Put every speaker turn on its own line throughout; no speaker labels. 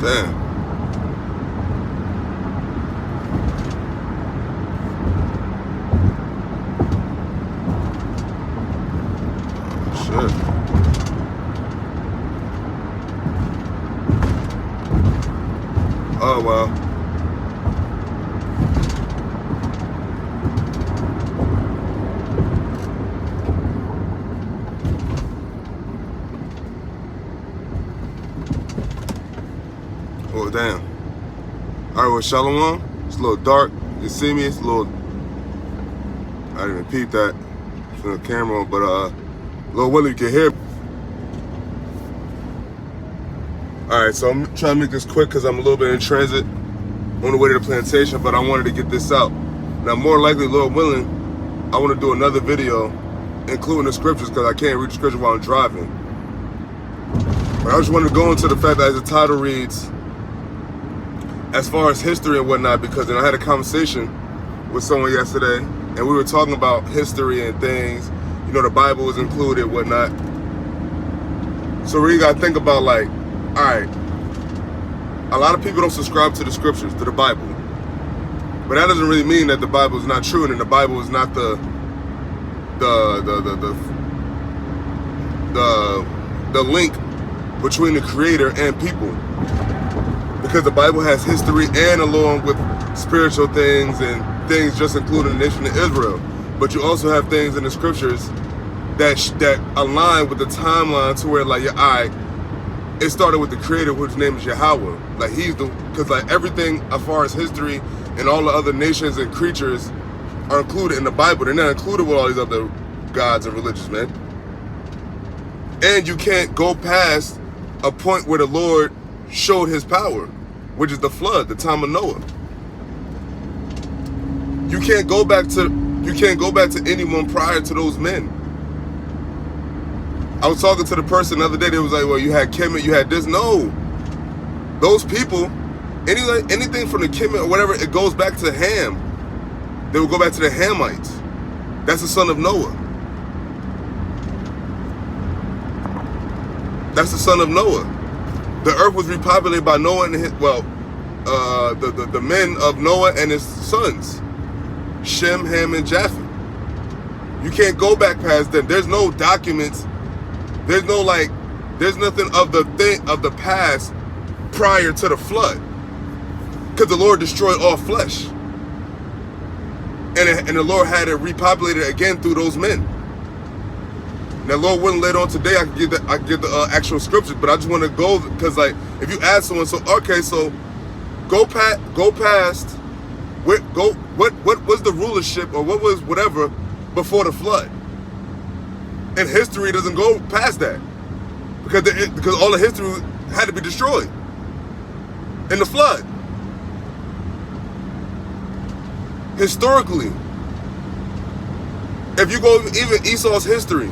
Damn. Shit. Oh, well. Oh, damn. All right, well, Shalom. It's a little dark. You see me? It's a little... I didn't even peep that from the camera, but Lil Willie, you can hear me. All right, so I'm trying to make this quick because I'm a little bit in transit on the way to the plantation, but I wanted to get this out. Now, more likely, Lord willing, I want to do another video including the scriptures because I can't read the scripture while I'm driving. But I just wanted to go into the fact that as the title reads, as far as history and whatnot, because then I had a conversation with someone yesterday, and we were talking about history and things. You know, the Bible is included, whatnot. So we really got to think about, like, all right, a lot of people don't subscribe to the scriptures, to the Bible. But that doesn't really mean that the Bible is not true and the Bible is not the link between the Creator and people. Because the Bible has history and along with spiritual things and things just including the nation of Israel. But you also have things in the scriptures that align with the timeline to where, like, all right, it started with the Creator, whose name is Yahweh. Like, he's the, because like everything as far as history and all the other nations and creatures are included in the Bible. They're not included with all these other gods and religions, man. And you can't go past a point where the Lord showed his power, which is the flood, the time of Noah. You can't go back to anyone prior to those men. I was talking to the person the other day, they was like, well, you had Kemet, you had this. No. Those people, anything from the Kemet or whatever, it goes back to Ham. They will go back to the Hamites. That's the son of Noah. That's the son of Noah. The earth was repopulated by Noah and his, well, the men of Noah and his sons, Shem, Ham, and Japheth. You can't go back past them. There's no documents. There's no, like, there's nothing of the past prior to the flood, because the Lord destroyed all flesh, and the Lord had it repopulated again through those men. Now, Lord willing, later on today, I can give the actual scriptures, but I just want to go because, like, if you ask someone, so okay, so go past what was the rulership or what was whatever before the flood. And history doesn't go past that because all the history had to be destroyed in the flood. Historically, if you go even Esau's history,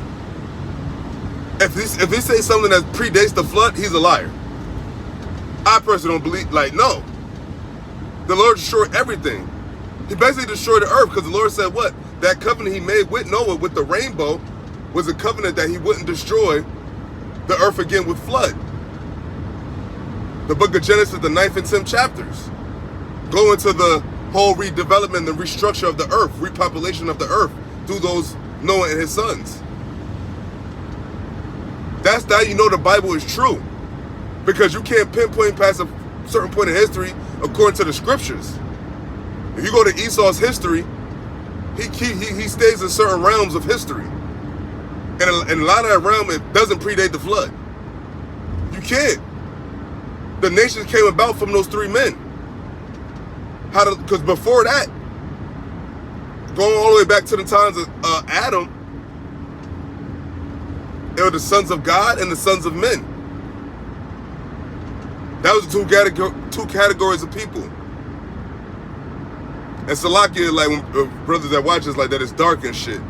if he says something that predates the flood, he's a liar. I personally don't believe, like, no. The Lord destroyed everything. He basically destroyed the earth because the Lord said what? That covenant he made with Noah with the rainbow was a covenant that he wouldn't destroy the earth again with flood. The book of Genesis, the 9th and 10th chapters, go into the whole redevelopment and restructure of the earth, repopulation of the earth through those Noah and his sons. That's how you know the Bible is true, because you can't pinpoint past a certain point in history according to the scriptures. If you go to Esau's history, he stays in certain realms of history. And a lot of that realm, it doesn't predate the flood. You can't. The nations came about from those three men. Because before that, going all the way back to the times of Adam, they were the sons of God and the sons of men. That was the two categories of people. And Salakia, like, when brothers that watch us like that, it's dark and shit.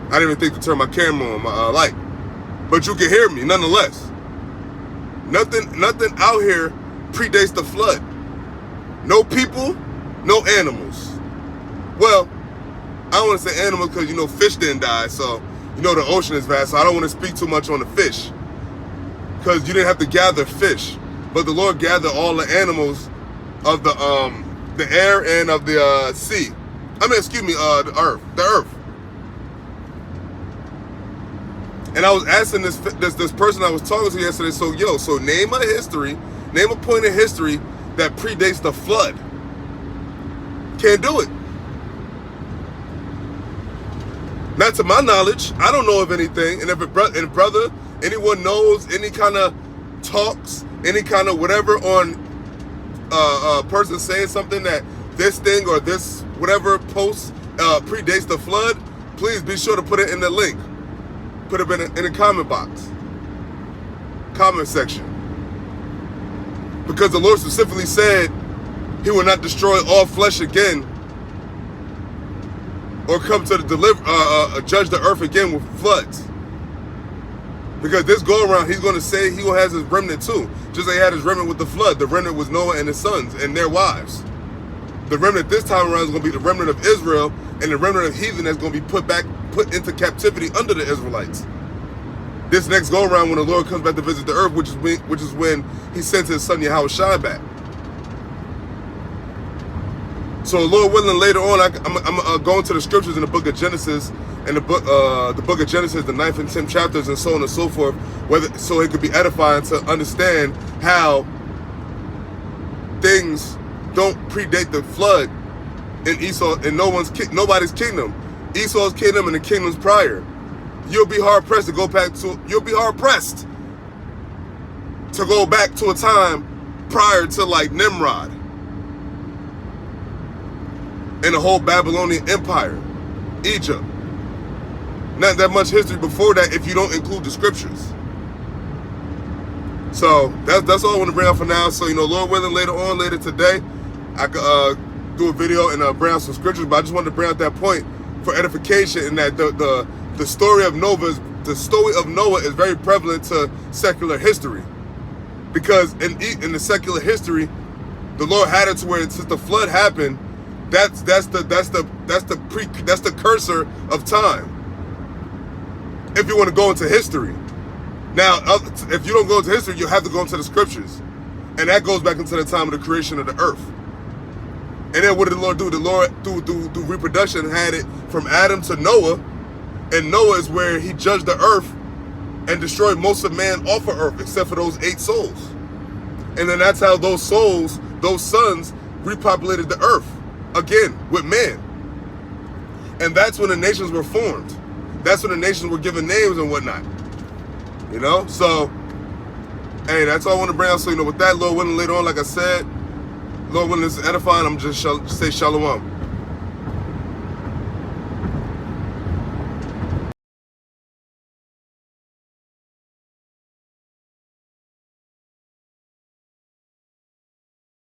I didn't even think to turn my camera on, my light. But you can hear me, nonetheless. Nothing out here predates the flood. No people, no animals. Well, I don't want to say animals because, you know, fish didn't die, so, you know, the ocean is vast, so I don't want to speak too much on the fish. Because you didn't have to gather fish. But the Lord gathered all the animals of the air and of the sea. I mean, excuse me, the earth. And I was asking this person I was talking to yesterday, so name a point in history that predates the flood. Can't do it. Not to my knowledge. I don't know of anything. And if brother, anyone knows any kind of talks, any kind of whatever on a person saying something that this thing or this whatever post predates the flood, please be sure to put it in the link. Put it in the comment box, comment section. Because the Lord specifically said he will not destroy all flesh again or come to judge the earth again with floods. Because this go around, he's going to say he will have his remnant too. Just like he had his remnant with the flood. The remnant was Noah and his sons and their wives. The remnant this time around is going to be the remnant of Israel, and the remnant of heathen that's going to be put into captivity under the Israelites. This next go around, when the Lord comes back to visit the earth, which is when he sends his son Yahushua back. So Lord willing, later on, I'm going to the scriptures in the book of Genesis, and the book of Genesis, the 9th and 10th chapters, and so on and so forth, so it could be edifying to understand how things don't predate the flood in Esau and nobody's kingdom. Esau's kingdom and the kingdoms prior. You'll be hard pressed to go back to a time prior to like Nimrod and the whole Babylonian Empire, Egypt. Not that much history before that if you don't include the scriptures. So that's all I want to bring out for now. So Lord willing, later today, I could do a video and bring out some scriptures. But I just wanted to bring out that point for edification, and that the story of Noah is very prevalent to secular history, because in the secular history, the Lord had it to where since the flood happened, that's the cursor of time. If you want to go into history. Now, if you don't go into history, you have to go into the scriptures. And that goes back into the time of the creation of the earth. And then what did the Lord do? The Lord, through reproduction, had it from Adam to Noah. And Noah is where he judged the earth and destroyed most of man off of earth, except for those 8 souls. And then that's how those souls, those sons, repopulated the earth again with man. And that's when the nations were formed. That's when the nations were given names and whatnot. So, hey, that's all I want to bring out. So, with that, Lord willing, later on, like I said, Lord willing, this is edifying. I'm just say shalom.